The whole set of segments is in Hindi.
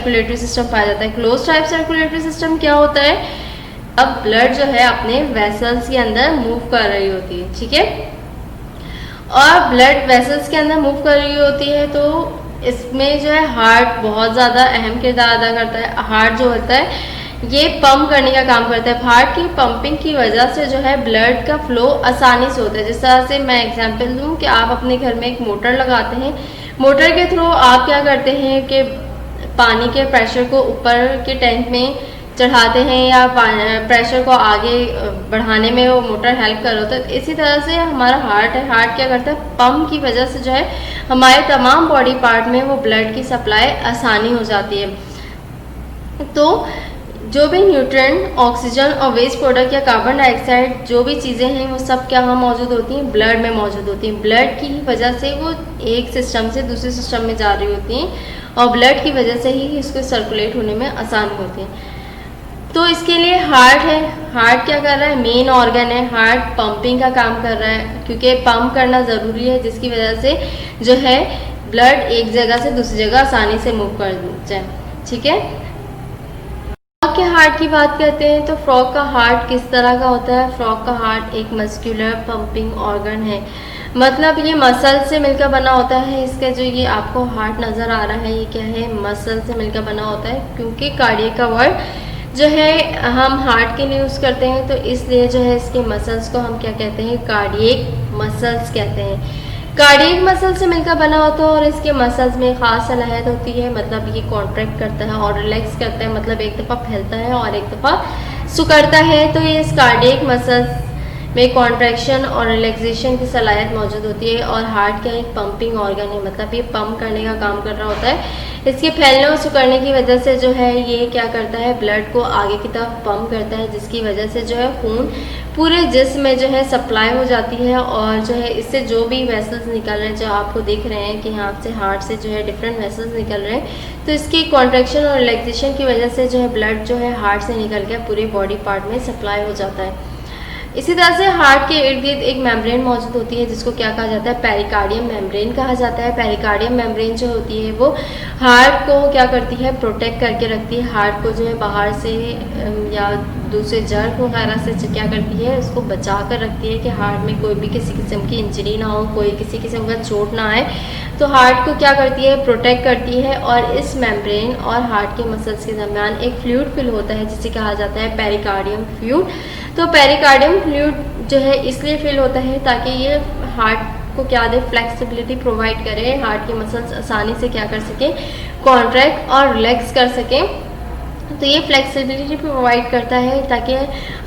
सर्कुलेटरी सिस्टम पाया जाता है। क्लोज टाइप सर्कुलेटरी सिस्टम क्या होता है, अब ब्लड जो है अपने वेसल्स के अंदर मूव कर रही होती है, ठीक है, और ब्लड वेसल्स के अंदर मूव कर रही होती है, तो इसमें जो है हार्ट बहुत ज़्यादा अहम किरदार अदा करता है। हार्ट जो होता है ये पंप करने का काम करता है। हार्ट की पंपिंग की वजह से जो है ब्लड का फ्लो आसानी से होता है। जिस तरह से मैं एग्जांपल दूं कि आप अपने घर में एक मोटर लगाते हैं, मोटर के थ्रू आप क्या करते हैं कि पानी के प्रेशर को ऊपर के टैंक में चढ़ाते हैं या प्रेशर को आगे बढ़ाने में वो मोटर हेल्प कर रहा है। इसी तरह से हमारा हार्ट है, हार्ट क्या करता है, पंप की वजह से जो है हमारे तमाम बॉडी पार्ट में वो ब्लड की सप्लाई आसानी हो जाती है। तो जो भी न्यूट्रिएंट, ऑक्सीजन और वेस्ट प्रोडक्ट या कार्बन डाइऑक्साइड जो भी चीज़ें हैं वो सब क्या मौजूद होती हैं, ब्लड में मौजूद होती हैं। ब्लड की वजह से वो एक सिस्टम से दूसरे सिस्टम में जा रही होती हैं और ब्लड की वजह से ही इसको सर्कुलेट होने में आसानी होती है। तो इसके लिए हार्ट है, हार्ट क्या कर रहा है, मेन ऑर्गन है, हार्ट पंपिंग का काम कर रहा है क्योंकि पंप करना ज़रूरी है, जिसकी वजह से जो है ब्लड एक जगह से दूसरी जगह आसानी से मूव कर जाए, ठीक है। फ्रॉग के हार्ट की बात करते हैं तो फ्रॉग का हार्ट किस तरह का होता है। फ्रॉग का हार्ट एक मस्कुलर पंपिंग ऑर्गन है, मतलब ये मसल से मिलकर बना होता है। इसका जो ये आपको हार्ट नज़र आ रहा है ये क्या है, मसल से मिलकर बना होता है, क्योंकि कार्डियक का वर्ड जो है हम हार्ट के लिए यूज़ करते हैं, तो इसलिए जो है इसके मसल्स को हम क्या कहते हैं, कार्डियक मसल्स कहते हैं। कार्डियक मसल से मिलकर बना होता है और इसके मसल्स में ख़ास सलाहियत होती है, मतलब ये कॉन्ट्रैक्ट करता है और रिलैक्स करता है, मतलब एक दफ़ा फैलता है और एक दफ़ा सिकुड़ता है। तो ये इस कार्डियक मसल्स में कॉन्ट्रैक्शन और रिलैक्सेशन की सलाहियत मौजूद होती है। और हार्ट का एक पंपिंग ऑर्गन है, मतलब ये पंप करने का काम कर रहा होता है। इसके फैलने और सिकुड़ने की वजह से जो है ये क्या करता है, ब्लड को आगे की तरफ पंप करता है, जिसकी वजह से जो है खून पूरे जिस्म में जो है सप्लाई हो जाती है। और जो है इससे जो भी वेसल्स निकल रहे हैं, जो आपको दिख रहे हैं कि यहाँ से हार्ट से जो है डिफरेंट वेसल्स निकल रहे हैं, तो इसकी कॉन्ट्रैक्शन और रिलैक्सेशन की वजह से जो है ब्लड जो है हार्ट से निकल के पूरे बॉडी पार्ट में सप्लाई हो जाता है। इसी तरह से हार्ट के इर्द गिर्द एक मेम्ब्रेन मौजूद होती है, जिसको क्या कहा जाता है, पेरिकार्डियम मेम्ब्रेन कहा जाता है। पेरिकार्डियम मेम्ब्रेन जो होती है वो हार्ट को क्या करती है, प्रोटेक्ट करके रखती है। हार्ट को जो है बाहर से या दूसरे जर्म वगैरह से क्या करती है, उसको बचा कर रखती है कि हार्ट में कोई भी किसी किस्म की इंजरी ना हो, कोई किसी किस्म का चोट ना आए। तो हार्ट को क्या करती है, प्रोटेक्ट करती है। और इस मेम्ब्रेन और हार्ट के मसल्स के दरमियान एक फ्लूइड फिल होता है, जिसे कहा जाता है पेरिकार्डियम फ्लूइड। तो पेरिकार्डियम फ्लूइड जो है इसलिए फिल होता है ताकि ये हार्ट को क्या दे, फ्लेक्सिबिलिटी प्रोवाइड करे, हार्ट के मसल्स आसानी से क्या कर सके, कॉन्ट्रैक्ट और रिलैक्स कर सके। तो ये फ्लेक्सिबिलिटी प्रोवाइड करता है ताकि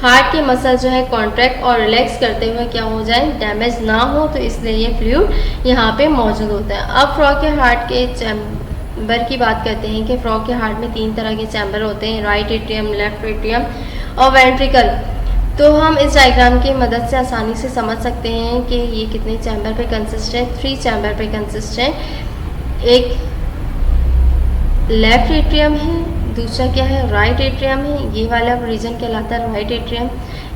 हार्ट के मसल जो है कॉन्ट्रैक्ट और रिलैक्स करते हुए क्या हो जाए, डैमेज ना हो। तो इसलिए ये फ्लूइड यहाँ पे मौजूद होता है। अब फ्रॉग के हार्ट के चैम्बर की बात करते हैं कि फ्रॉग के हार्ट में 3 तरह के चैम्बर होते हैं, राइट एट्रियम, लेफ्ट एट्रियम और वेंट्रिकल। तो हम इस डायग्राम की मदद से आसानी से समझ सकते हैं कि ये कितने चैम्बर पे कंसिस्ट है। 3 चैम्बर पे कंसिस्ट है। एक लेफ्ट एट्रियम है, दूसरा क्या है, राइट एट्रियम है। ये वाला रीजन कहलाता है राइट एट्रियम,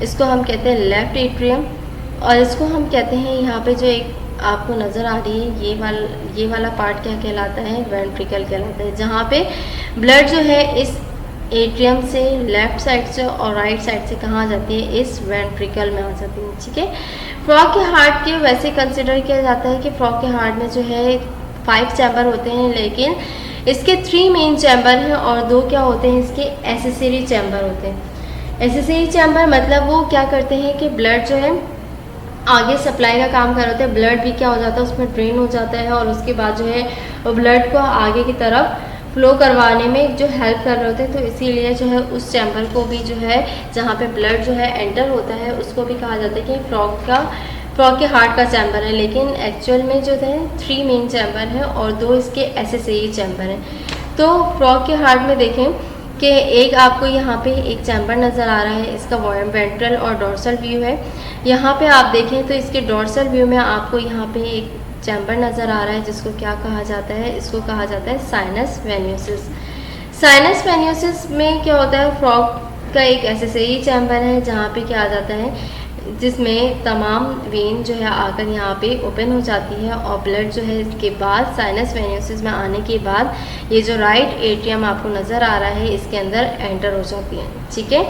इसको हम कहते हैं लेफ्ट एट्रियम। और इसको हम कहते हैं, यहाँ पे जो एक आपको नज़र आ रही है ये वाला पार्ट क्या कहलाता है, वेंट्रिकल कहलाता है, जहाँ पे ब्लड जो है इस एट्रियम से लेफ्ट साइड से और राइट साइड से कहाँ जाती है, इस वेंट्रिकल में आ जाती है, ठीक है। फ्रॉग के हार्ट के वैसे कंसिडर किया जाता है कि फ्रॉग के हार्ट में जो है 5 चैम्बर होते हैं, लेकिन इसके 3 मेन चैम्बर हैं और 2 क्या होते हैं, इसके एसेसरी चैम्बर होते हैं। एसेसरी चैम्बर मतलब वो क्या करते हैं कि ब्लड जो है आगे सप्लाई का काम कर रहे होते हैं, ब्लड भी क्या हो जाता है उसमें ड्रेन हो जाता है और उसके बाद जो है ब्लड को आगे की तरफ फ्लो करवाने में जो हेल्प कर रहे होते हैं। तो इसीलिए जो है उस चैम्बर को भी जो है जहाँ पे ब्लड जो है एंटर होता है उसको भी कहा जाता है कि फ्रॉग के हार्ट का चैम्बर है। लेकिन एक्चुअल में जो है 3 मेन चैम्बर है और 2 इसके एसेसरी चैम्बर हैं। तो फ्रॉग के हार्ट में देखें कि एक आपको यहाँ पे एक चैम्बर नज़र आ रहा है, इसका वेंट्रल और डोर्सल व्यू है। यहाँ पे आप देखें तो इसके डोर्सल व्यू में आपको यहाँ पे एक चैम्बर नज़र आ रहा है, जिसको क्या कहा जाता है, इसको कहा जाता है साइनस वेन्योसिस। साइनस वेन्योसिस में क्या होता है, फ्रॉग का एक एसेसरी चैम्बर है जहाँ पे क्या आ जाता है, जिसमें तमाम वेन जो है आकर यहाँ पे ओपन हो जाती है और ब्लड जो है इसके बाद साइनस वेन्योसिस में आने के बाद ये जो राइट एट्रियम आपको नज़र आ रहा है इसके अंदर एंटर हो जाती है। ठीक है,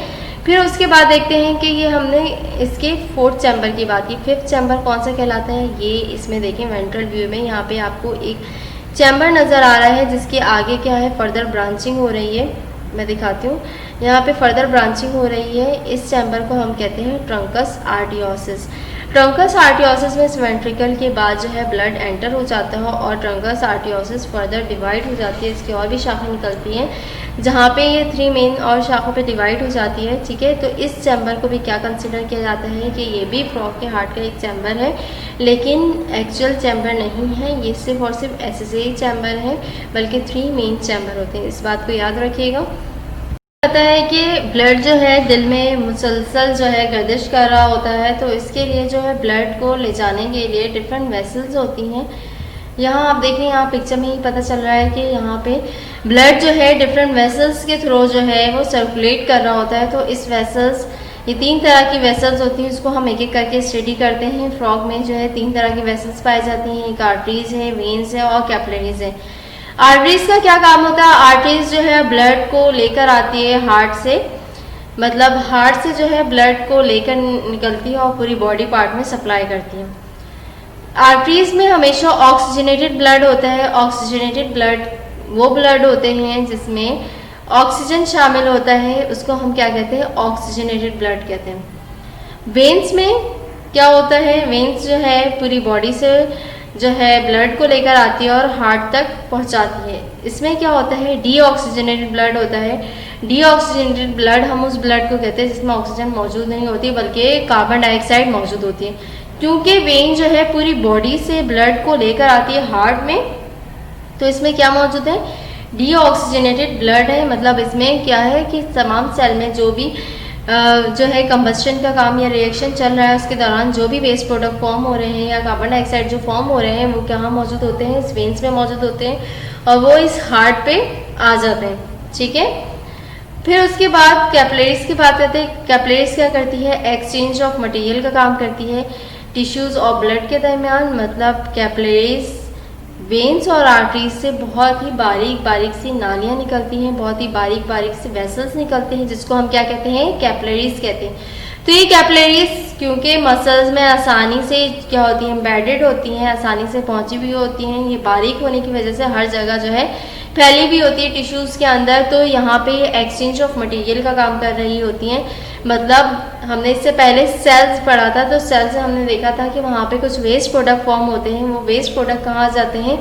फिर उसके बाद देखते हैं कि ये हमने इसके 4th चैम्बर की बात की। 5th चैम्बर कौन सा कहलाता है, ये इसमें देखें वेंट्रल व्यू में यहाँ पे आपको एक चैम्बर नज़र आ रहा है जिसके आगे क्या है फर्दर ब्रांचिंग हो रही है। मैं दिखाती हूँ, यहाँ पे फर्दर ब्रांचिंग हो रही है। इस चैम्बर को हम कहते हैं ट्रंकस आर्टियोसिस। ट्रंकस आर्टियोसिस में इस वेंट्रिकल के बाद जो है ब्लड एंटर हो जाता है और ट्रंकस आर्टियोसिस फर्दर डिवाइड हो जाती है। इसकी और भी शाखा निकलती हैं जहाँ पे ये 3 मेन और शाखों पे डिवाइड हो जाती है। ठीक है, तो इस चैम्बर को भी क्या कंसिडर किया जाता है कि ये भी फ्रॉग के हार्ट का एक चैम्बर है, लेकिन एक्चुअल चैम्बर नहीं है, ये सिर्फ और सिर्फ एसेसरी चैम्बर है, बल्कि 3 मेन चैम्बर होते हैं। इस बात को याद रखिएगा। पता है कि ब्लड जो है दिल में मुसलसल जो है गर्दिश कर रहा होता है, तो इसके लिए जो है ब्लड को ले जाने के लिए डिफरेंट वेसल्स होती हैं। यहाँ आप देखें, यहाँ पिक्चर में ही पता चल रहा है कि यहाँ पे ब्लड जो है डिफरेंट वेसल्स के थ्रू जो है वो सर्कुलेट कर रहा होता है। तो इस वेसल्स, ये 3 तरह की वेसल्स होती हैं, इसको हम एक एक करके स्टडी करते हैं। फ्रॉग में जो है 3 तरह की वेसल्स पाई जाती हैं, एक आर्टरीज है, वेन्स है और कैपिलरीज है। आर्टरीज का क्या काम होता है, आर्टरीज जो है ब्लड को लेकर आती है हार्ट से, मतलब हार्ट से जो है ब्लड को लेकर निकलती है और पूरी बॉडी पार्ट में सप्लाई करती है। आर्टरीज में हमेशा ऑक्सीजनेटेड ब्लड होता है। ऑक्सीजनेटेड ब्लड वो ब्लड होते हैं जिसमें ऑक्सीजन शामिल होता है, उसको हम क्या कहते हैं, ऑक्सीजनेटेड ब्लड कहते हैं। वेन्स में क्या होता है, वेन्स जो है पूरी बॉडी से जो है ब्लड को लेकर आती है और हार्ट तक पहुंचाती है। इसमें क्या होता है, डीऑक्सीजनेटेड ब्लड होता है। डीऑक्सीजनेटेड ब्लड हम उस ब्लड को कहते हैं जिसमें ऑक्सीजन मौजूद नहीं होती बल्कि कार्बन डाइऑक्साइड मौजूद होती है। क्योंकि वेन जो है पूरी बॉडी से ब्लड को लेकर आती है हार्ट में, तो इसमें क्या मौजूद है, डीऑक्सीजनेटेड ब्लड है। मतलब इसमें क्या है कि तमाम सेल में जो भी जो है कंबस्शन का काम या रिएक्शन चल रहा है उसके दौरान जो भी वेस्ट प्रोडक्ट फॉर्म हो रहे हैं या कार्बन डाइऑक्साइड जो फॉर्म हो रहे हैं वो कहाँ मौजूद होते हैं, इस वेन्स में मौजूद होते हैं और वो इस हार्ट पे आ जाते हैं। ठीक है, फिर उसके बाद कैपिलरीज की बात करते हैं। कैपिलरीज क्या करती है, एक्सचेंज ऑफ मटेरियल का काम करती है टिश्यूज और ब्लड के दरमियान। मतलब कैपिलरीज वेन्स और आर्टरीज से बहुत ही बारीक बारीक सी नालियाँ निकलती हैं, बहुत ही बारीक बारीक से वेसल्स निकलते हैं जिसको हम क्या कहते हैं, कैपिलरीज कहते हैं। तो ये कैपिलरीज क्योंकि मसल्स में आसानी से क्या होती हैं, एम्बेडेड होती हैं, आसानी से पहुंची हुई होती हैं, ये बारीक होने की वजह से हर जगह जो है फैली हुई होती है टिश्यूज़ के अंदर, तो यहाँ पे एक्सचेंज ऑफ मटेरियल का काम कर रही होती हैं। मतलब हमने इससे पहले सेल्स पढ़ा था, तो सेल्स से हमने देखा था कि वहाँ पे कुछ वेस्ट प्रोडक्ट फॉर्म होते हैं, वो वेस्ट प्रोडक्ट कहाँ जाते हैं,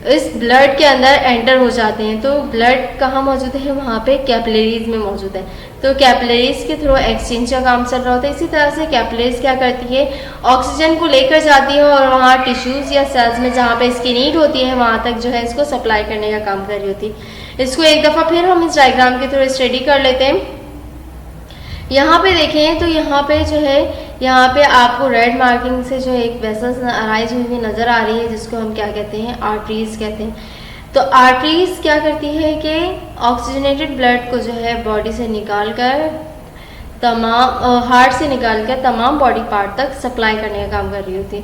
इस ब्लड के अंदर एंटर हो जाते हैं। तो ब्लड कहाँ मौजूद है, वहाँ पे कैपिलरीज में मौजूद है। तो कैपिलरीज के थ्रू एक्सचेंज का काम चल रहा होता है। इसी तरह से कैपिलरीज क्या करती है, ऑक्सीजन को लेकर जाती है और वहाँ टिश्यूज़ या सेल्स में जहाँ पे इसकी नीड होती है वहाँ तक जो है इसको सप्लाई करने का काम कर रही होती है। इसको एक दफ़ा फिर हम इस डायग्राम के थ्रू स्टडी कर लेते हैं। यहाँ पे देखें तो यहाँ पे जो है, यहाँ पे आपको रेड मार्किंग से जो एक वेसल्स अराइज हुई नज़र आ रही है जिसको हम क्या कहते हैं, आर्टरीज कहते हैं। तो आर्टरीज क्या करती है कि ऑक्सीजनेटेड ब्लड को जो है बॉडी से निकाल कर तमाम हार्ट से निकाल कर तमाम बॉडी पार्ट तक सप्लाई करने का काम कर रही होती है।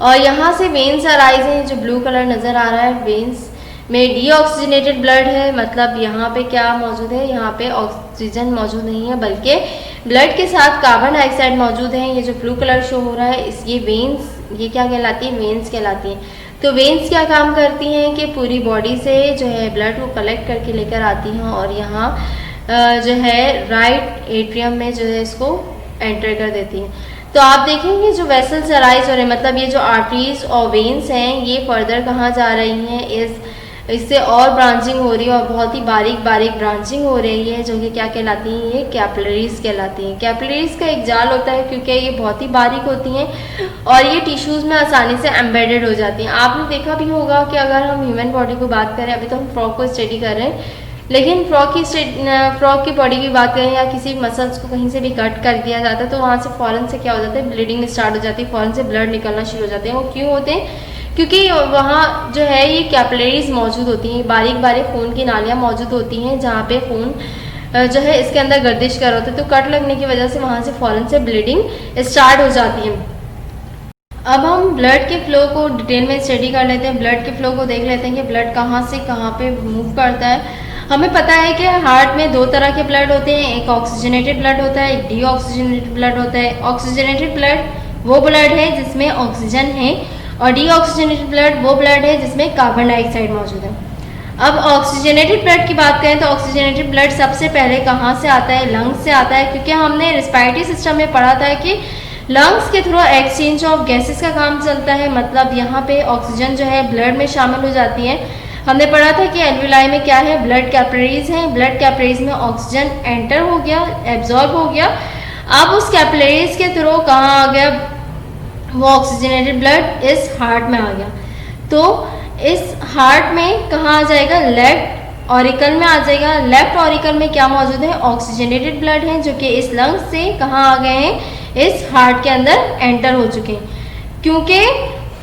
और यहाँ से वेन्स अराइज हैं, जो ब्लू कलर नज़र आ रहा है, वेन्स में डीऑक्सीजनेटेड ब्लड है। मतलब यहाँ पे क्या मौजूद है, यहाँ पे ऑक्सीजन मौजूद नहीं है बल्कि ब्लड के साथ कार्बन डाइऑक्साइड मौजूद है। ये जो ब्लू कलर शो हो रहा है ये वेन्स, ये क्या कहलाती है, वेन्स कहलाती हैं। तो वेन्स क्या काम करती हैं कि पूरी बॉडी से जो है ब्लड को कलेक्ट करके लेकर आती हैं और यहाँ जो है राइट एट्रियम में जो है इसको एंटर कर देती हैं। तो आप देखेंगे जो वेसल्स अराइज हो रहे हैं, मतलब ये जो आर्टरीज और वेन्स हैं ये फर्दर कहाँ जा रही हैं, इससे और ब्रांचिंग हो रही है और बहुत ही बारीक बारीक ब्रांचिंग हो रही है, जो कि क्या कहलाती हैं, ये कैपिलरीज कहलाती हैं। कैपिलरीज का एक जाल होता है क्योंकि ये बहुत ही बारीक होती हैं और ये टिश्यूज़ में आसानी से एम्बेडेड हो जाती हैं। आपने देखा भी होगा कि अगर हम ह्यूमन बॉडी को बात करें, अभी तो हम फ्रॉग को स्टडी कर रहे हैं, लेकिन फ्रॉग की बॉडी की बात करें या किसी मसल्स को कहीं से भी कट कर दिया जाता है तो वहाँ से फ़ौरन से क्या हो जाता है, ब्लीडिंग स्टार्ट हो जाती है, फ़ौरन से ब्लड निकलना शुरू हो जाते हैं। वो क्यों होते हैं, क्योंकि वहाँ जो है ये कैपिलरीज मौजूद होती हैं, बारीक बारीक खून की नालियाँ मौजूद होती हैं जहाँ पे खून जो है इसके अंदर गर्दिश कर रहे होते हैं, तो कट लगने की वजह से वहाँ से फौरन से ब्लीडिंग स्टार्ट हो जाती है। अब हम ब्लड के फ्लो को डिटेल में स्टडी कर लेते हैं। ब्लड के फ्लो को देख लेते हैं कि ब्लड कहाँ से कहाँ पे मूव करता है। हमें पता है कि हार्ट में दो तरह के ब्लड होते हैं, एक ऑक्सीजनेटेड ब्लड होता है, एक डीऑक्सीजनेटेड ब्लड होता है। ऑक्सीजनेटेड ब्लड वो ब्लड है जिसमें ऑक्सीजन है, और डीऑक्सीजनेटेड ब्लड वो ब्लड है जिसमें कार्बन डाइऑक्साइड मौजूद है। अब ऑक्सीजनेटेड ब्लड की बात करें तो ऑक्सीजनेटेड ब्लड सबसे पहले कहाँ से आता है? लंग्स से आता है, क्योंकि हमने रेस्पिरेटरी सिस्टम में पढ़ा था कि लंग्स के थ्रू एक्सचेंज ऑफ गैसेस का काम चलता है। मतलब यहाँ पे ऑक्सीजन जो है ब्लड में शामिल हो जाती है। हमने पढ़ा था कि एल्विलाई में क्या है? ब्लड कैपिलरीज हैं। ब्लड कैपिलरीज में ऑक्सीजन एंटर हो गया, एब्जॉर्ब हो गया। अब उस कैपिलरीज के थ्रू कहाँ आ गया वो ऑक्सीजनेटेड ब्लड? इस हार्ट में आ गया। तो इस हार्ट में कहाँ आ जाएगा? लेफ्ट ऑरिकल में आ जाएगा। लेफ्ट ऑरिकल में क्या मौजूद है? ऑक्सीजनेटेड ब्लड है, जो कि इस लंग्स से कहाँ आ गए हैं? इस हार्ट के अंदर एंटर हो चुके हैं। क्योंकि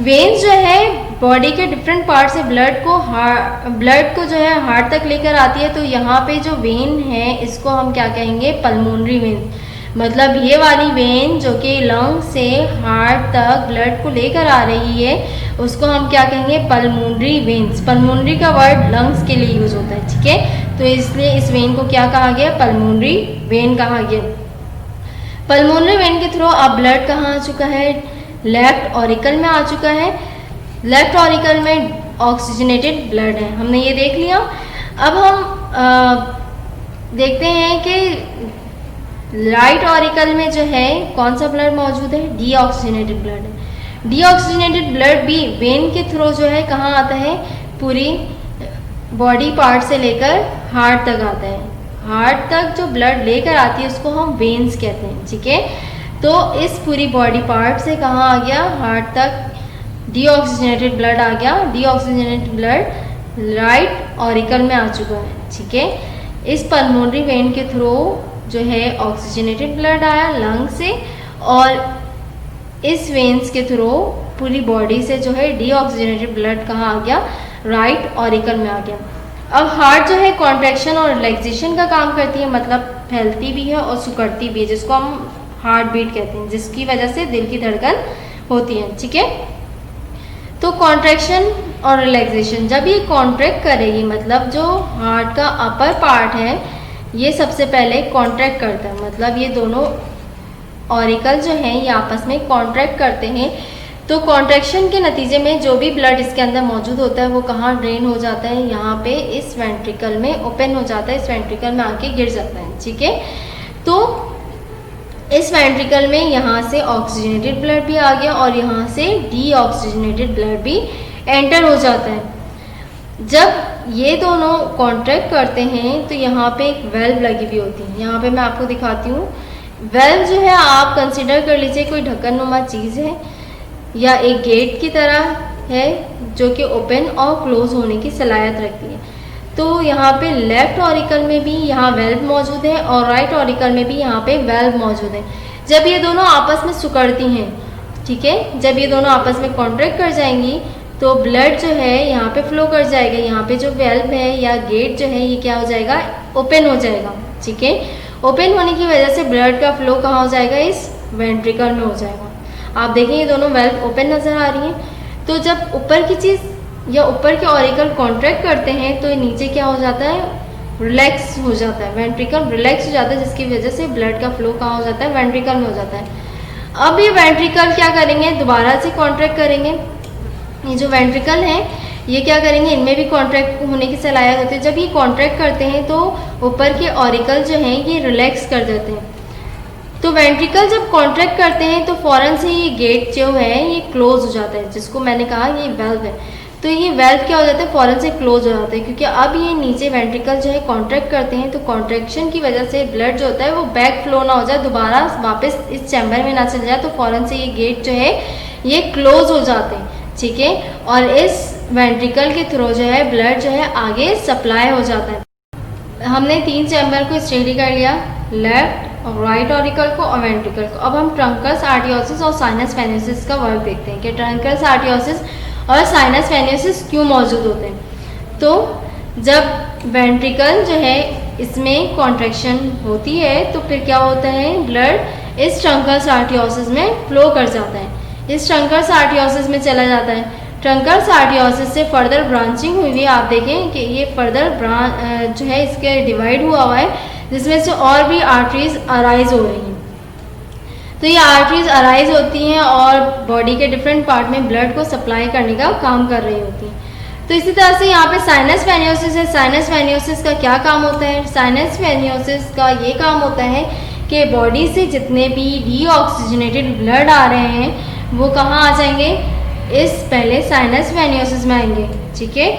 वेन्स जो है बॉडी के डिफरेंट पार्ट से ब्लड को जो है हार्ट तक लेकर आती है। तो यहाँ पे जो वेन है इसको हम क्या कहेंगे? Pulmonary vein. मतलब ये वाली वेन जो कि लंग से हार्ट तक ब्लड को लेकर आ रही है उसको हम क्या कहेंगे? Pulmonary veins. पल्मोनरी का वर्ड लंग्स के लिए यूज होता है, ठीक है। तो इसलिए इस वेन को क्या कहा गया? पल्मोनरी वेन कहा गया। पल्मोनरी वेन के थ्रू अब ब्लड कहाँ आ चुका है? लेफ्ट ऑरिकल में आ चुका है। लेफ्ट ऑरिकल में ऑक्सीजनेटेड ब्लड है, हमने ये देख लिया। अब हम देखते हैं कि राइट ऑरिकल में जो है कौन सा ब्लड मौजूद है? डीऑक्सीजनेटेड ब्लड है। डीऑक्सीजनेटेड ब्लड भी वेन के थ्रू जो है कहाँ आता है? पूरी बॉडी पार्ट से लेकर हार्ट तक आता है। हार्ट तक जो ब्लड लेकर आती है उसको हम वेन्स कहते हैं, ठीक है। तो इस पूरी बॉडी पार्ट से कहाँ आ गया? हार्ट तक डीऑक्सीजनेटेड ब्लड आ गया। डीऑक्सीजनेटेड ब्लड राइट ऑरिकल में आ चुका है, ठीक है। इस पल्मोनरी वेन के थ्रू जो है ऑक्सीजनेटेड ब्लड आया लंग से, और इस वेन्स के थ्रू पूरी बॉडी से जो है डीऑक्सीजनेटेड ब्लड कहाँ आ गया? राइट ऑरिकल में आ गया। अब हार्ट जो है कॉन्ट्रैक्शन और रिलैक्सेशन का काम करती है, मतलब फैलती भी है और सिकुड़ती भी है, जिसको हम हार्ट बीट कहते हैं, जिसकी वजह से दिल की धड़कन होती है, ठीक है। तो कॉन्ट्रैक्शन और रिलैक्सेशन, जब ये कॉन्ट्रैक्ट करेगी मतलब जो हार्ट का अपर पार्ट है ये सबसे पहले कॉन्ट्रैक्ट करता है। मतलब ये दोनों ऑरिकल जो हैं ये आपस में कॉन्ट्रैक्ट करते हैं। तो कॉन्ट्रैक्शन के नतीजे में जो भी ब्लड इसके अंदर मौजूद होता है वो कहाँ ड्रेन हो जाता है? यहाँ पे इस वेंट्रिकल में ओपन हो जाता है, इस वेंट्रिकल में आके गिर जाता है, ठीक है। तो इस वेंट्रिकल में यहाँ से ऑक्सीजनेटेड ब्लड भी आ गया और यहाँ से डीऑक्सीजनेटेड ब्लड भी एंटर हो जाता है। जब ये दोनों कॉन्ट्रैक्ट करते हैं तो यहाँ पे एक वेल्व लगी हुई होती है। यहाँ पे मैं आपको दिखाती हूँ। वेल्व जो है आप कंसिडर कर लीजिए कोई ढक्कन नुमा चीज़ है या एक गेट की तरह है जो कि ओपन और क्लोज होने की सलाहियत रखती है। तो यहाँ पे लेफ्ट ऑरिकल में भी यहाँ वेल्व मौजूद है और राइट ऑरिकल में भी यहाँ पे वेल्व मौजूद है। जब ये दोनों आपस में सिकुड़ती हैं, ठीक है, जब ये दोनों आपस में कॉन्ट्रैक्ट कर जाएंगी तो ब्लड जो है यहाँ पे फ्लो कर जाएगा। यहाँ पे जो वेल्व है या गेट जो है ये क्या हो जाएगा? ओपन हो जाएगा, ठीक है। ओपन होने की वजह से ब्लड का फ्लो कहाँ हो जाएगा? इस वेंट्रिकल में हो जाएगा। आप देखें ये दोनों वेल्व ओपन नज़र आ रही हैं। तो जब ऊपर की चीज़ या ऊपर के ऑरिकल कॉन्ट्रैक्ट करते हैं तो नीचे क्या हो जाता है? रिलैक्स हो जाता है, वेंट्रिकल रिलैक्स हो जाता है, जिसकी वजह से ब्लड का फ्लो कहाँ हो जाता है? वेंट्रिकल में हो जाता है। अब ये वेंट्रिकल क्या करेंगे? दोबारा से कॉन्ट्रैक्ट करेंगे। ये जो वेंट्रिकल है ये क्या करेंगे? इनमें भी कॉन्ट्रैक्ट होने की सलाहियत होती है। जब ये कॉन्ट्रैक्ट करते हैं तो ऊपर के ऑरिकल जो हैं ये रिलैक्स कर देते हैं। तो वेंट्रिकल जब कॉन्ट्रैक्ट करते हैं तो फौरन से ये गेट जो है ये क्लोज हो जाता है, जिसको मैंने कहा ये वेल्व है। तो ये वेल्व क्या हो जाता है? फौरन से क्लोज हो जाता है, क्योंकि अब ये नीचे वेंट्रिकल जो है कॉन्ट्रैक्ट करते हैं। तो कॉन्ट्रैक्शन की वजह से ब्लड जो होता है वो बैक फ्लो ना हो जाए, दोबारा वापस इस चैम्बर में ना चल जाए। तो फौरन से ये गेट जो है ये क्लोज हो जाते हैं, ठीक है। और इस वेंट्रिकल के थ्रू जो है ब्लड जो है आगे सप्लाई हो जाता है। हमने 3 चैम्बर को स्टडी कर लिया, लेफ्ट और राइट ऑरिकल को और वेंट्रिकल को। अब हम ट्रंकस आर्टियोसिस और साइनस वेनोसिस का वर्क देखते हैं कि ट्रंकस आर्टियोसिस और साइनस वेनोसिस क्यों मौजूद होते हैं। तो जब वेंट्रिकल जो है इसमें कॉन्ट्रैक्शन होती है तो फिर क्या होता है, ब्लड इस ट्रंकस आर्टियोसिस में फ्लो कर जाता है, इस ट्रंकस आर्टियोसिस में चला जाता है। ट्रंकस आर्टियोसिस से फर्दर ब्रांचिंग हुई है, आप देखें कि ये फर्दर जो है इसके डिवाइड हुआ है, जिसमें से और भी आर्टरीज अराइज हो रही हैं। तो ये आर्टरीज अराइज होती हैं और बॉडी के डिफरेंट पार्ट में ब्लड को सप्लाई करने का काम कर रही होती हैं। तो इसी तरह से यहाँ पे साइनस वेनियोसिस है। साइनस वेनियोसिस का क्या काम होता है, साइनस वेनियोसिस का ये काम होता है कि बॉडी से जितने भी डीऑक्सीजनेटेड ब्लड आ रहे हैं वो कहाँ आ जाएंगे, इस पहले साइनस वेनियोसिस में आएंगे, ठीक है,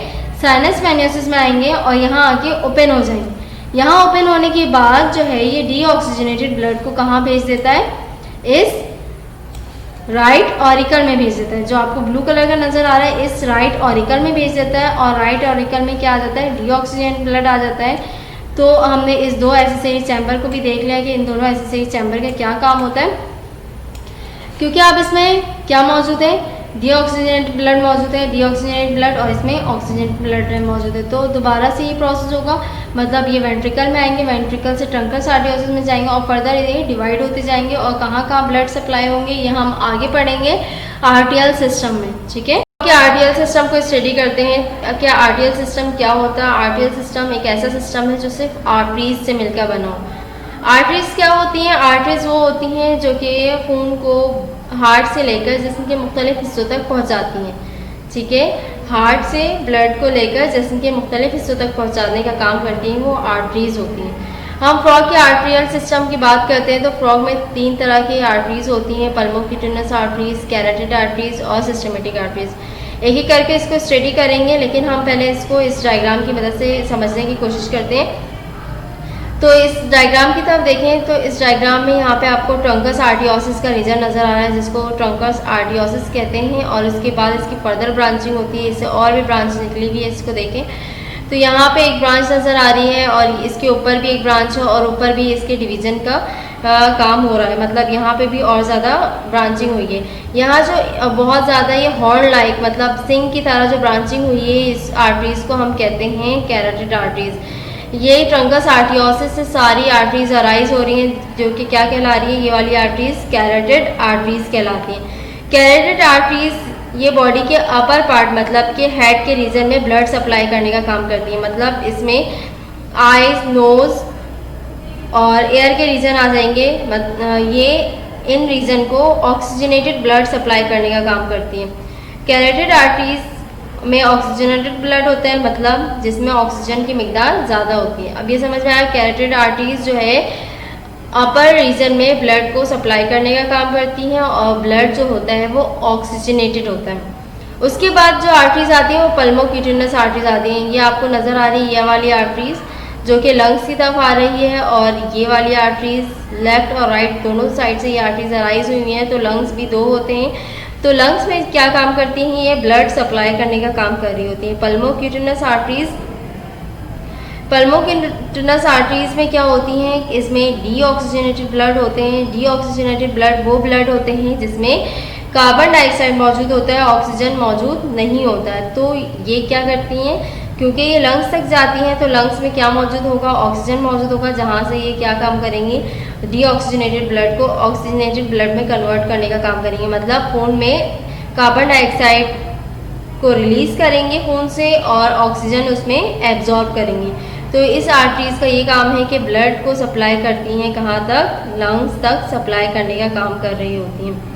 साइनस वेनियोसिस में आएंगे और यहाँ आके ओपन हो जाएंगे। यहाँ ओपन होने के बाद जो है ये डीऑक्सीजनेटेड ब्लड को कहाँ भेज देता है, इस राइट ऑरिकल में भेज देता है, जो आपको ब्लू कलर का नजर आ रहा है, इस राइट ऑरिकल में भेज देता है। और राइट ऑरिकल में क्या आ जाता है, डीऑक्सीजनेटेड ब्लड आ जाता है। तो हमने इस दो एसेसरी चैम्बर को भी देख लिया कि इन दोनों एसेसरी चैम्बर का क्या काम होता है, क्योंकि अब इसमें क्या मौजूद है, डीऑक्सीजनेटेड ब्लड मौजूद है, डीऑक्सीजनेटेड ब्लड और इसमें ऑक्सीजनेटेड ब्लड मौजूद है। तो दोबारा से ये प्रोसेस होगा, मतलब ये वेंट्रिकल में आएंगे, वेंट्रिकल से ट्रंकस आर्टियोसिस में जाएंगे और फर्दर ये डिवाइड होते जाएंगे और कहाँ कहाँ ब्लड सप्लाई होंगे ये हम आगे पढ़ेंगे आर्टियल सिस्टम में, ठीक है। क्या आर्टियल सिस्टम को स्टडी करते हैं, क्या आर्टियल सिस्टम क्या होता है। आर्टियल सिस्टम एक ऐसा सिस्टम है जो सिर्फ आर्टरीज से मिलकर बना हो। आर्टरीज क्या होती हैं, आर्टरीज वो होती हैं जो कि खून को हार्ट से लेकर जिस्म के मुख्तलिफ हिस्सों तक पहुंचाती हैं, ठीक है, हार्ट से ब्लड को लेकर जिस्म के मुख्तलिफ हिस्सों तक पहुंचाने का काम करती हैं, वो आर्टरीज होती हैं। हम फ्रॉग के आर्टरियल सिस्टम की बात करते हैं तो फ्रॉग में 3 तरह की आर्टरीज होती हैं, पल्मोक्यूटिनस आर्टरीज, कैरोटिड आर्टरीज और सिस्टमेटिक आर्टरीज। एक एक करके इसको स्टडी करेंगे, लेकिन हम पहले इसको इस डायग्राम की मदद से समझने की कोशिश करते हैं। तो इस डायग्राम की तरफ देखें तो इस डायग्राम में यहाँ पे आपको ट्रंकस आर्टियोसिस का रीजन नज़र आ रहा है, जिसको ट्रंकस आर्टियोसिस कहते हैं, और इसके बाद इसकी फर्दर ब्रांचिंग होती है, इससे और भी ब्रांच निकली हुई है। इसको देखें तो यहाँ पे एक ब्रांच नज़र आ रही है और इसके ऊपर भी एक ब्रांच है और ऊपर भी इसके डिवीज़न का काम हो रहा है, मतलब यहाँ पे भी और ज़्यादा ब्रांचिंग हुई है। यहाँ जो बहुत ज़्यादा ये हॉर्न लाइक मतलब सिंग की तरह जो ब्रांचिंग हुई है इस आर्टरीज़ को हम कहते हैं कैरोटिड आर्टरीज़। ये ट्रंकस आर्टियोसिस से सारी आर्टरीज अराइज हो रही हैं, जो कि क्या कहला रही है, ये वाली आर्टरीज कैरोटिड आर्टरीज कहलाती हैं। कैरोटिड आर्टरीज ये बॉडी के अपर पार्ट मतलब कि हेड के रीजन में ब्लड सप्लाई करने का काम करती है, मतलब इसमें आईज, नोज और एयर के रीजन आ जाएंगे। ये इन रीजन को ऑक्सीजनेटेड ब्लड सप्लाई करने का काम करती हैं। कैरोटिड आर्टरीज में ऑक्सीजनेटेड ब्लड होता है, मतलब जिसमें ऑक्सीजन की मिकदार ज़्यादा होती है। अब ये समझ में आया, कैरोटिड आर्टरीज जो है अपर रीजन में ब्लड को सप्लाई करने का काम करती हैं और ब्लड जो होता है वो ऑक्सीजनेटेड होता है। उसके बाद जो आर्टरीज आती हैं वो पल्मोक्यूटिनस आर्टरीज आती हैं। ये आपको नज़र आ रही है ये वाली आर्टरीज जो कि लंग्स की तरफ आ रही है, और ये वाली आर्टरीज लेफ्ट और राइट दोनों साइड से ये आर्टरीज अराइज हुई हैं। तो लंग्स भी 2 होते हैं, तो लंग्स में क्या काम करती हैं, ये ब्लड सप्लाई करने का काम कर रही होती हैं। पल्मोक्यूटिनस आर्टरीज में क्या होती हैं, इसमें डीऑक्सीजनेटेड ब्लड होते हैं। डीऑक्सीजनेटेड ब्लड वो ब्लड होते हैं जिसमें कार्बन डाइऑक्साइड मौजूद होता है, ऑक्सीजन मौजूद नहीं होता है। तो ये क्या करती हैं, क्योंकि ये लंग्स तक जाती हैं तो लंग्स में क्या मौजूद होगा, ऑक्सीजन मौजूद होगा, जहाँ से ये क्या काम करेंगी, डीऑक्सीजनेटेड ब्लड को ऑक्सीजनेटेड ब्लड में कन्वर्ट करने का काम करेंगे, मतलब खून में कार्बन डाइऑक्साइड को रिलीज करेंगे खून से और ऑक्सीजन उसमें एब्जॉर्ब करेंगे। तो इस आर्टरीज का ये काम है कि ब्लड को सप्लाई करती हैं, कहाँ तक, लंग्स तक सप्लाई करने का काम कर रही होती हैं।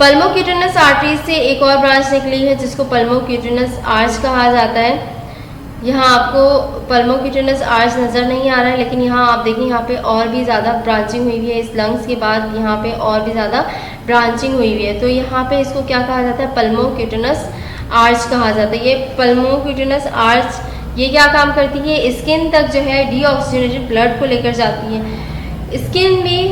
पल्मोक्यूटिनस आर्टरीज से एक और ब्रांच निकली है जिसको पल्मोक्यूटिनस आर्च कहा जाता है। यहाँ आपको पल्मोक्यूटिनस आर्च नज़र नहीं आ रहा है, लेकिन यहाँ आप देखें यहाँ पे और भी ज़्यादा ब्रांचिंग हुई हुई है। इस लंग्स के बाद यहाँ पे और भी ज़्यादा ब्रांचिंग हुई हुई है, तो यहाँ पे इसको क्या कहा जाता है, पल्मोक्यूटिनस आर्च कहा जाता है। ये पल्मोक्यूटिनस आर्च ये क्या काम करती है, स्किन तक जो है डीऑक्सीजनेटेड ब्लड को लेकर जाती है।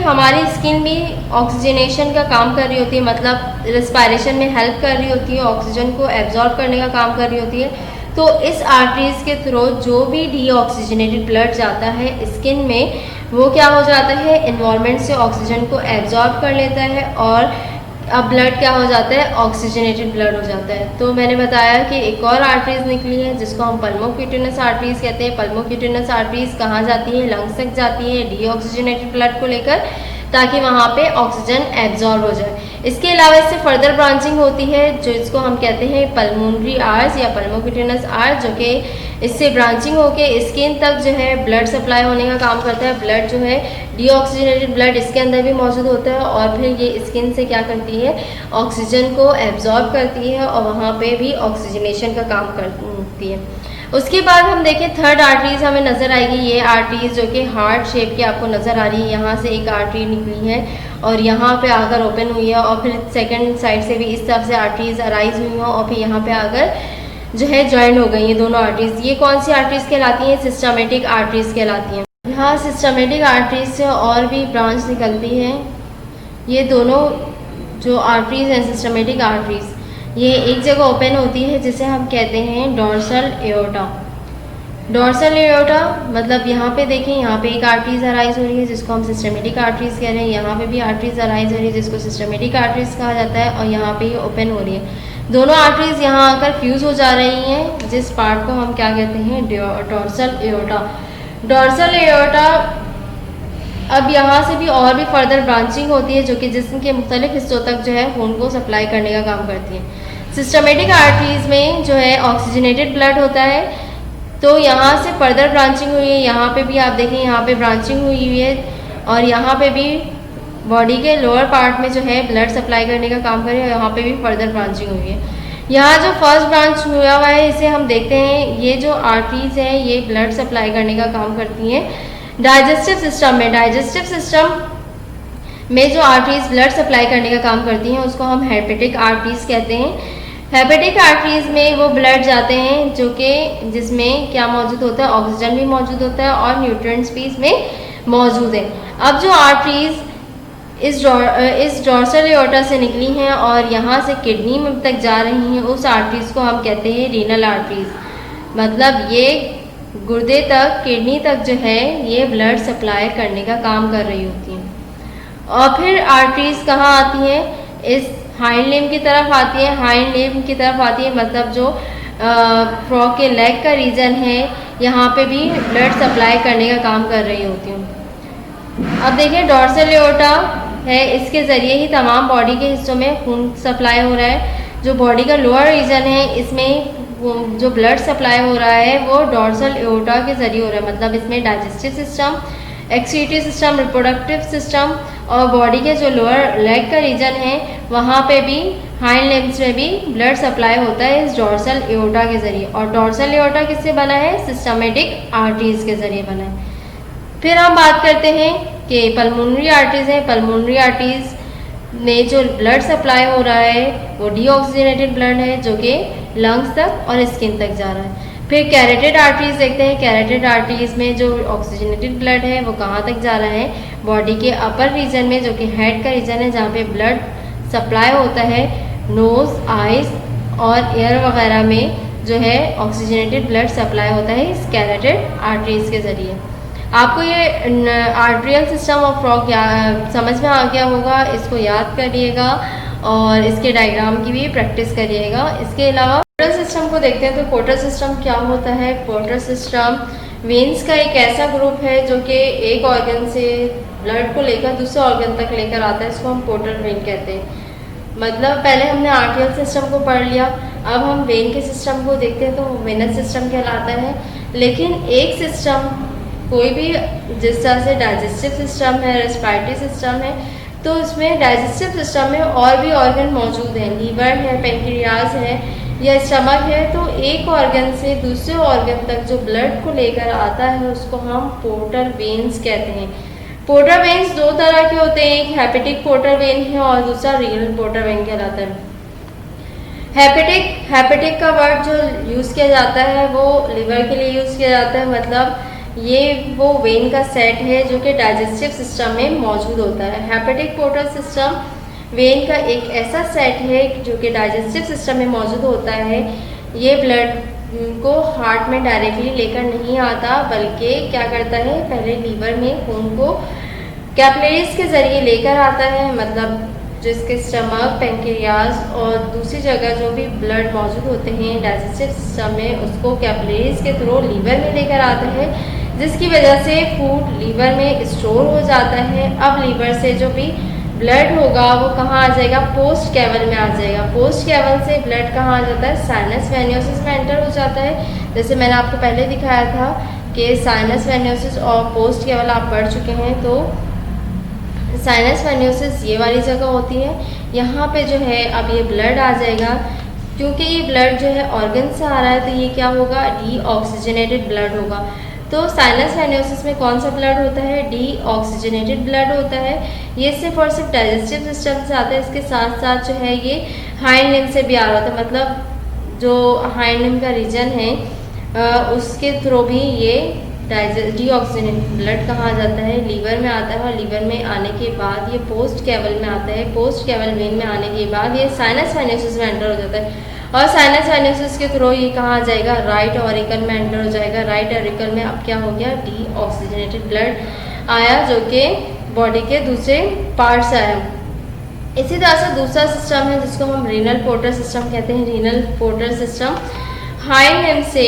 हमारी स्किन भी ऑक्सीजनेशन का काम कर रही होती है, मतलब रिस्पायरेशन में हेल्प कर रही होती है, ऑक्सीजन को एब्जॉर्ब करने का काम कर रही होती है। तो इस आर्टरीज के थ्रू जो भी डीऑक्सीजनेटेड ब्लड जाता है स्किन में, वो क्या हो जाता है, एनवायरनमेंट से ऑक्सीजन को एब्जॉर्ब कर लेता है और अब ब्लड क्या हो जाता है, ऑक्सीजनेटेड ब्लड हो जाता है। तो मैंने बताया कि एक और आर्टरीज निकली है जिसको हम पल्मोक्यूटेनस आर्टरीज कहते हैं। पल्मोक्यूटेनस आर्टरीज कहाँ जाती है, लंग्स तक जाती है डीऑक्सीजनेटेड ब्लड को लेकर, ताकि वहाँ पे ऑक्सीजन एब्जॉर्ब हो जाए। इसके अलावा इससे फर्दर ब्रांचिंग होती है जो इसको हम कहते हैं पल्मोनरी आर्स या पल्मोक्यूटेनस आर्स, जो कि इससे ब्रांचिंग होके स्किन तक जो है ब्लड सप्लाई होने का काम करता है। ब्लड जो है डीऑक्सीजनेटेड ब्लड इसके अंदर भी मौजूद होता है और फिर ये स्किन से क्या करती है, ऑक्सीजन को एब्जॉर्ब करती है और वहाँ पे भी ऑक्सीजनेशन का काम करती है। उसके बाद हम देखें थर्ड आर्टरीज हमें नज़र आएगी। ये आर्टरीज जो कि हार्ट शेप की आपको नज़र आ रही है, यहाँ से एक आर्टरी निकली है और यहाँ पे आकर ओपन हुई है और फिर सेकंड साइड से भी इस तरफ से आर्टरीज अराइज हुई हैं और फिर यहाँ पे आकर जो है ज्वाइन हो गई हैं दोनों आर्टरीज। ये कौन सी आर्टरीज कहलाती हैं, सिस्टमेटिक आर्टरीज कहलाती हैं। यहाँ सिस्टमेटिक आर्टरीज से और भी ब्रांच निकलती है। ये दोनों जो आर्टरीज हैं सिस्टमेटिक आर्टरीज, ये एक जगह ओपन होती है जिसे हम कहते हैं डोर्सल एओर्टा। डोर्सल एओर्टा मतलब यहाँ पे देखें, यहाँ पे एक आर्टरीज अराइज हो रही है जिसको हम सिस्टमेटिक आर्टरीज कह रहे हैं, यहाँ पे भी आर्टरीज अराइज हो रही है जिसको सिस्टमेटिक आर्टरीज कहा जाता है और यहाँ पे ये ओपन हो रही है। दोनों आर्टरीज यहाँ आकर फ्यूज हो जा रही हैं, जिस पार्ट को हम क्या कहते हैं, डोर्सल एओर्टा। डोर्सल एओर्टा अब यहाँ से भी और भी फर्दर ब्रांचिंग होती है जो कि जिस्म के मुख्तलिफ हिस्सों तक जो है खून को सप्लाई करने का काम करती है। सिस्टमेटिक आर्टरीज में जो है ऑक्सीजनेटेड ब्लड होता है, तो यहाँ से फर्दर ब्रांचिंग हुई है। यहाँ पे भी आप देखें, यहाँ पे ब्रांचिंग हुई है और यहाँ पे भी बॉडी के लोअर पार्ट में जो है ब्लड सप्लाई करने का काम करे और यहाँ पे भी फर्दर ब्रांचिंग हुई है। यहाँ जो फर्स्ट ब्रांच हुआ हुआ है इसे हम देखते हैं, ये जो आर्टरीज हैं ये ब्लड सप्लाई करने का काम करती हैं डाइजेस्टिव सिस्टम में। डाइजेस्टिव सिस्टम में जो आर्टरीज ब्लड सप्लाई करने का काम करती हैं उसको हम हेपेटिक आर्टरीज कहते हैं। हेपेटिक आर्टरीज में वो ब्लड जाते हैं जो कि जिसमें क्या मौजूद होता है, ऑक्सीजन भी मौजूद होता है और न्यूट्रिएंट्स भी इसमें मौजूद है। अब जो आर्टरीज इस डोर्सल एओर्टा से निकली हैं और यहाँ से किडनी में तक जा रही हैं, उस आर्टरीज को हम कहते हैं रीनल आर्टरीज। मतलब ये गुर्दे तक, किडनी तक जो है ये ब्लड सप्लाई करने का काम कर रही होती हैं। और फिर आर्टरीज कहाँ आती हैं, इस हाइंड लिम्ब की तरफ आती है। हाइंड लिम्ब की तरफ आती है मतलब जो फ्रॉग के लेग का रीजन है, यहाँ पे भी ब्लड सप्लाई करने का काम कर रही होती हूँ। अब देखिए डोर्सल एओर्टा है, इसके ज़रिए ही तमाम बॉडी के हिस्सों में खून सप्लाई हो रहा है। जो बॉडी का लोअर रीजन है इसमें जो ब्लड सप्लाई हो रहा है वो डोर्सल एओर्टा के ज़रिए हो रहा है। मतलब इसमें digestive system, excretory system, reproductive system और बॉडी के जो लोअर लेग का रीजन है वहाँ पे भी, हाइंड लिम्स में भी ब्लड सप्लाई होता है इस डोर्सल एओर्टा के ज़रिए। और डोर्सल एओर्टा किससे बना है, सिस्टमेटिक आर्टरीज के ज़रिए बना है। फिर हम बात करते हैं कि पल्मोनरी आर्टरीज हैं। पल्मोनरी आर्टरीज में जो ब्लड सप्लाई हो रहा है वो डीऑक्सीजनेटेड ब्लड है जो कि लंग्स तक और स्किन तक जा रहा है। फिर कैरोटिड आर्टरीज देखते हैं। कैरोटिड आर्टरीज में जो ऑक्सीजनेटेड ब्लड है वो कहाँ तक जा रहा है, बॉडी के अपर रीजन में जो कि हेड का रीजन है जहाँ पे ब्लड सप्लाई होता है, नोज, आइज और एयर वगैरह में जो है ऑक्सीजनेटेड ब्लड सप्लाई होता है इस कैरोटिड आर्टरीज के ज़रिए। आपको ये आर्ट्रियल सिस्टम ऑफ फ्रॉग समझ में आ गया होगा, इसको याद करिएगा और इसके डायग्राम की भी प्रैक्टिस करिएगा। इसके अलावा पोर्टल सिस्टम को देखते हैं। तो पोर्टल सिस्टम क्या होता है, पोर्टल सिस्टम वेन्स का एक ऐसा ग्रुप है जो कि एक ऑर्गन से ब्लड को लेकर दूसरे ऑर्गन तक लेकर आता है, इसको हम पोर्टल वेन कहते हैं। मतलब पहले हमने आर्ट्रियल सिस्टम को पढ़ लिया, अब हम वेन के सिस्टम को देखते हैं तो वेनस सिस्टम कहलाता है। लेकिन एक सिस्टम कोई भी, जिस तरह से डाइजेस्टिव सिस्टम है, रेस्पिरेटरी सिस्टम है, तो इसमें डाइजेस्टिव सिस्टम में और भी ऑर्गन मौजूद हैं, लीवर है, पेंक्रियाज है या स्टमक है। तो एक ऑर्गन से दूसरे ऑर्गन तक जो ब्लड को लेकर आता है उसको हम पोर्टल वेन्स कहते हैं। पोर्टल वेन्स दो तरह के होते हैं, एक हेपेटिक पोर्टल वेन है और दूसरा रीनल पोर्टल वेन कहलाता है। हेपेटिक का वर्ड जो यूज़ किया जाता है वो लिवर के लिए यूज़ किया जाता है। मतलब ये वो वेन का सेट है जो कि डाइजेस्टिव सिस्टम में मौजूद होता है। हेपेटिक पोर्टल सिस्टम वेन का एक ऐसा सेट है जो कि डाइजेस्टिव सिस्टम में मौजूद होता है। ये ब्लड को हार्ट में डायरेक्टली लेकर नहीं आता, बल्कि क्या करता है, पहले लीवर में खून को कैपिलरीज के ज़रिए लेकर आता है। मतलब जिसके स्टमक, पेंक्रियाज और दूसरी जगह जो भी ब्लड मौजूद होते हैं डाइजेस्टिव सिस्टम में, उसको कैपिलरीज के थ्रू लीवर में लेकर आते हैं, जिसकी वजह से फूड लीवर में स्टोर हो जाता है। अब लीवर से जो भी ब्लड होगा वो कहाँ आ जाएगा, पोस्ट कैवल में आ जाएगा। पोस्ट कैवल से ब्लड कहाँ आ जाता है, साइनस वेनियोसिस में एंटर हो जाता है। जैसे मैंने आपको पहले दिखाया था कि साइनस वेनियोसिस और पोस्ट कैवल आप पढ़ चुके हैं। तो साइनस वेनियोसिस ये वाली जगह होती है, यहाँ पे जो है अब ये ब्लड आ जाएगा। क्योंकि ये ब्लड जो है ऑर्गन से आ रहा है तो ये क्या होगा, डीऑक्सीजनेटेड ब्लड होगा। तो साइनस वेनियोसिस में कौन सा ब्लड होता है, डीऑक्सीजनेटेड ब्लड होता है। ये सिर्फ और सिर्फ डाइजेस्टिव सिस्टम से आता है, इसके साथ साथ जो है ये हाइंड लिम्ब से भी आ रहा था, मतलब जो हाइंड लिम्ब का रीजन है उसके थ्रू भी ये डीऑक्सीजनेटेड ब्लड कहाँ आ जाता है, लीवर में आता है। और लीवर में आने के बाद ये पोस्ट कैवल में आता है। पोस्ट कैवल वेन में आने के बाद ये साइनस वेनियोसिस में एंटर हो जाता है। और साइनस वेनियोसिस के थ्रू ये कहाँ आ जाएगा, राइट ऑरिकल में एंटर हो जाएगा। राइट ऑरिकल में अब क्या हो गया, डीऑक्सीजनेटेड ब्लड आया, जो कि बॉडी के दूसरे पार्ट से आया। इसी तरह से दूसरा सिस्टम है जिसको हम रीनल पोर्टर सिस्टम कहते हैं। Renal porter system hind limb से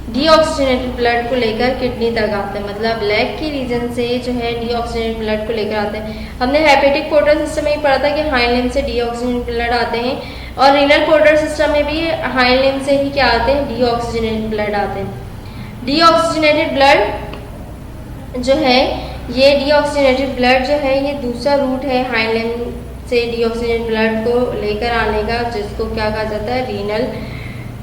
डीऑक्सीजनेटेड ब्लड को लेकर किडनी तक आते हैं, मतलब लेग के रीजन से जो है डीऑक्सीजनेटेड ब्लड को लेकर आते हैं। हमने हेपेटिक पोर्टर सिस्टम में ही पढ़ा था कि हाइंड लिम्ब से डीऑक्सीजनेटेड ब्लड आते हैं, और रीनल पोर्टर सिस्टम में भी हाइंड लिम्ब से ही क्या आते हैं, डीऑक्सीजनेटेड ब्लड आते हैं। डीऑक्सीजनेटेड ब्लड जो है, ये डीऑक्सीजनेटेड ब्लड जो है ये दूसरा रूट है हाइंड लिम्ब से डीऑक्सीजनेटेड ब्लड को लेकर आने का, जिसको क्या कहा जाता है, रीनल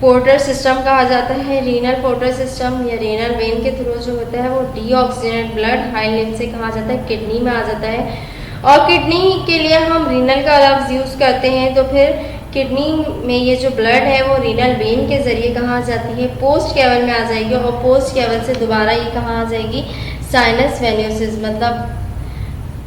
पोर्टर सिस्टम कहा जाता है। रीनल पोर्टर सिस्टम या रीनल वेन के थ्रू जो होता है वो डीऑक्सीजनेटेड ब्लड हाइंड लिम्ब से कहा जाता है, किडनी में आ जाता है। और किडनी के लिए हम रीनल का लफ्ज़ यूज़ करते हैं, तो फिर किडनी में ये जो ब्लड है वो रीनल वेन के ज़रिए कहाँ आ जाती है, पोस्ट कैवल में आ जाएगी। और पोस्ट कैवल से दोबारा ये कहाँ आ जाएगी, साइनस वेनियोसिस, मतलब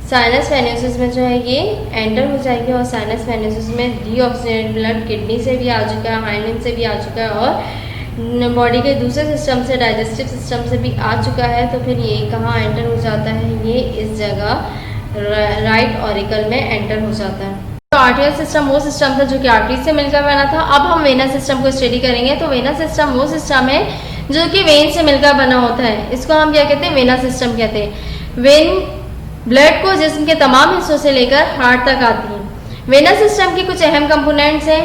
साइनस वेनियोसिस में जो है ये एंटर हो जाएगी। और साइनस वेनियोसिस में डीऑक्सीजनेटेड ब्लड किडनी से भी आ चुका है, हाइंड लिम्ब से भी आ चुका है, और बॉडी के दूसरे सिस्टम से, डाइजेस्टिव सिस्टम से भी आ चुका है। तो फिर ये कहाँ एंटर हो जाता है, ये इस जगह राइट ऑरिकल में एंटर हो जाता है। तो आर्टियल सिस्टम वो सिस्टम था जो कि आर्टरी से मिलकर बना था। अब हम वेनस सिस्टम को स्टडी करेंगे। तो वेनस सिस्टम वो सिस्टम है जो कि वेन से मिलकर बना होता है, इसको हम क्या कहते हैं, वेनस सिस्टम कहते हैं। वेन ब्लड को जिस्म के तमाम हिस्सों से लेकर हार्ट तक आती है। वेनस सिस्टम की कुछ अहम कंपोनेंट्स हैं।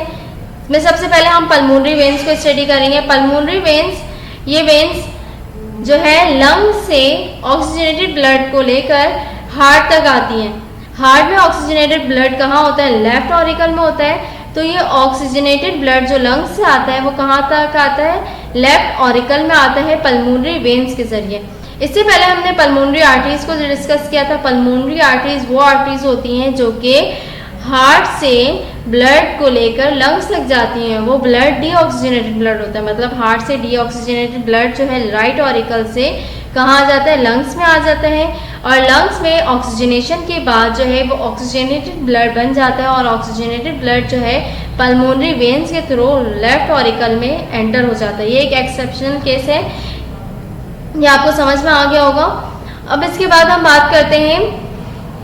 इसमें सबसे पहले हम पल्मोनरी वेन्स को स्टडी करेंगे। पल्मोनरी वेन्स, ये वेन्स जो है लंग से ऑक्सीजनेटेड ब्लड को लेकर हार्ट तक आती हैं। हार्ट में ऑक्सीजनेटेड ब्लड कहाँ होता है, लेफ्ट ऑरिकल में होता है। तो ये ऑक्सीजनेटेड ब्लड जो लंग्स से आता है वो कहाँ तक आता है, लेफ्ट ऑरिकल में आता है पल्मोनरी वेन्स के जरिए। इससे पहले हमने पल्मोनरी आर्टरीज को डिस्कस किया था। पल्मोनरी आर्टरीज वो आर्टरीज होती हैं जो कि हार्ट से ब्लड को लेकर लंग्स तक जाती हैं। वो ब्लड डीऑक्सीजनेटेड ब्लड होता है, मतलब हार्ट से डीऑक्सीजनेटेड ब्लड जो है राइट ऑरिकल से कहाँ आ जाता है, लंग्स में आ जाता है। और लंग्स में ऑक्सीजनेशन के बाद जो है वो ऑक्सीजनेटेड ब्लड बन जाता है, और ऑक्सीजनेटेड ब्लड जो है पल्मोनरी वेन्स के थ्रू लेफ्ट ऑरिकल में एंटर हो जाता है। ये एक एक्सेप्शनल केस है, ये आपको समझ में आ गया होगा। अब इसके बाद हम बात करते हैं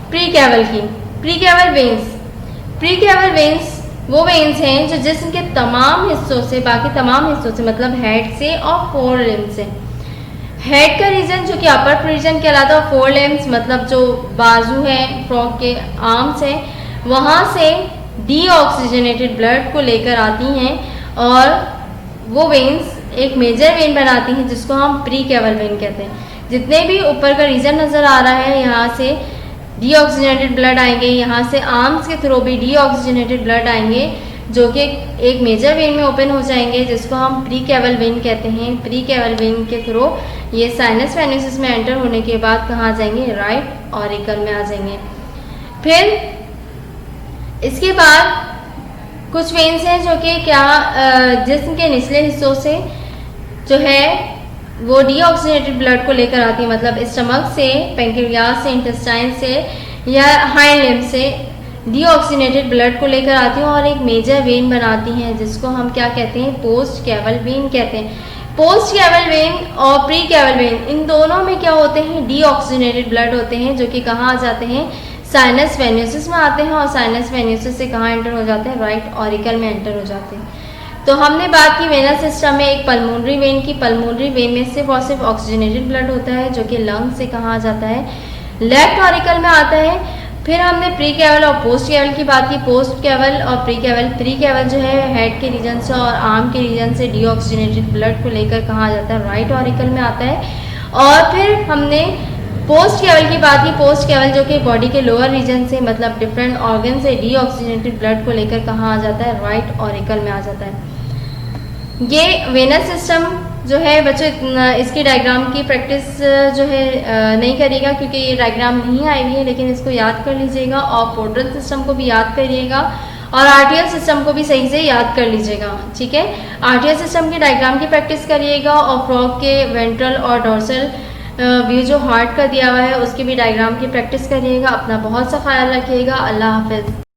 प्री कैवल की। Pre caval veins, pre caval veins वो वेन्स हैं जो जिस्म के तमाम हिस्सों से, बाकी तमाम हिस्सों से, मतलब हेड से और फोर लिम्ब से। हेड का रीजन जो कि अपर रीजन कहलाता है, फोर लिम्ब्स मतलब जो बाजू है, फ्रॉग के आर्म्स हैं, वहाँ से डीऑक्सीजनेटेड ब्लड को लेकर आती हैं, और वो वेन्स एक मेजर वेन बनाती हैं जिसको हम प्री कैवल वेन कहते हैं। जितने भी ऊपर का रीजन नज़र आ रहा है, यहाँ से डीऑक्सीजनेटेड ब्लड आएंगे, यहाँ से आर्म्स के थ्रू भी डीऑक्सीजनेटेड ब्लड आएंगे, जो कि एक मेजर वेन में ओपन हो जाएंगे, जिसको हम प्री कैवल वेन कहते हैं। प्री कैवल वेन के थ्रू ये साइनस वेनियोसिस में एंटर होने के बाद कहाँ आ जाएंगे, राइट ऑरिकल में आ जाएंगे। फिर इसके बाद कुछ वेन्स हैं जो कि क्या जिस्म के निचले हिस्सों से जो है वो डीऑक्सीजनेटेड ब्लड को लेकर आती है, मतलब स्टमक से, पेंक्रियाज से, इंटेस्टाइन से या हाइंड लिम्ब से डीऑक्सीजनेटेड ब्लड को लेकर आती हैं और एक मेजर वेन बनाती हैं, जिसको हम क्या कहते हैं, पोस्ट कैवल वेन कहते हैं। पोस्ट कैवल वेन और प्री कैवल वेन, इन दोनों में क्या होते हैं, डीऑक्सीजनेटेड ब्लड होते हैं, जो कि कहाँ आ जाते हैं, साइनस वेन्योसिस में आते हैं और साइनस वेन्योसिस से कहाँ एंटर हो जाते हैं, राइट ऑरिकल में एंटर हो जाते हैं। तो हमने बात की वेनस सिस्टम में एक पल्मोनरी वेन की। पल्मोनरी वेन में सिर्फ और सिर्फ ऑक्सीजनेटेड ब्लड होता है जो कि लंग से कहाँ आ जाता है, लेफ्ट ऑरिकल में आता है। फिर हमने प्री कैवल और पोस्ट कैवल की बात की। पोस्ट कैवल और प्री कैवल जो है हेड के रीजन से और आर्म के रीजन से डीऑक्सीजनेटेड ब्लड को लेकर कहाँ आ जाता है, राइट ऑरिकल में आता है। और फिर हमने पोस्ट कैवल की बात की। पोस्ट कैवल जो कि बॉडी के लोअर रीजन से मतलब डिफरेंट ऑर्गन से डीऑक्सीजनेटेड ब्लड को लेकर कहाँ आ जाता है, राइट ऑरिकल में आ जाता है। ये वेनस सिस्टम जो है बच्चों, इसकी डायग्राम की प्रैक्टिस जो है नहीं करिएगा क्योंकि ये डायग्राम नहीं आई हुई है, लेकिन इसको याद कर लीजिएगा और पोर्टल सिस्टम को भी याद करिएगा और आरटीएल सिस्टम को भी सही से याद कर लीजिएगा, ठीक है। आरटीएल सिस्टम की डायग्राम की प्रैक्टिस करिएगा और फ्रॉग के वेंट्रल और डोर्सल व्यू जो हार्ट का दिया हुआ है उसकी भी डायग्राम की प्रैक्टिस करिएगा। अपना बहुत सा ख्याल रखिएगा। अल्लाह हाफिज़।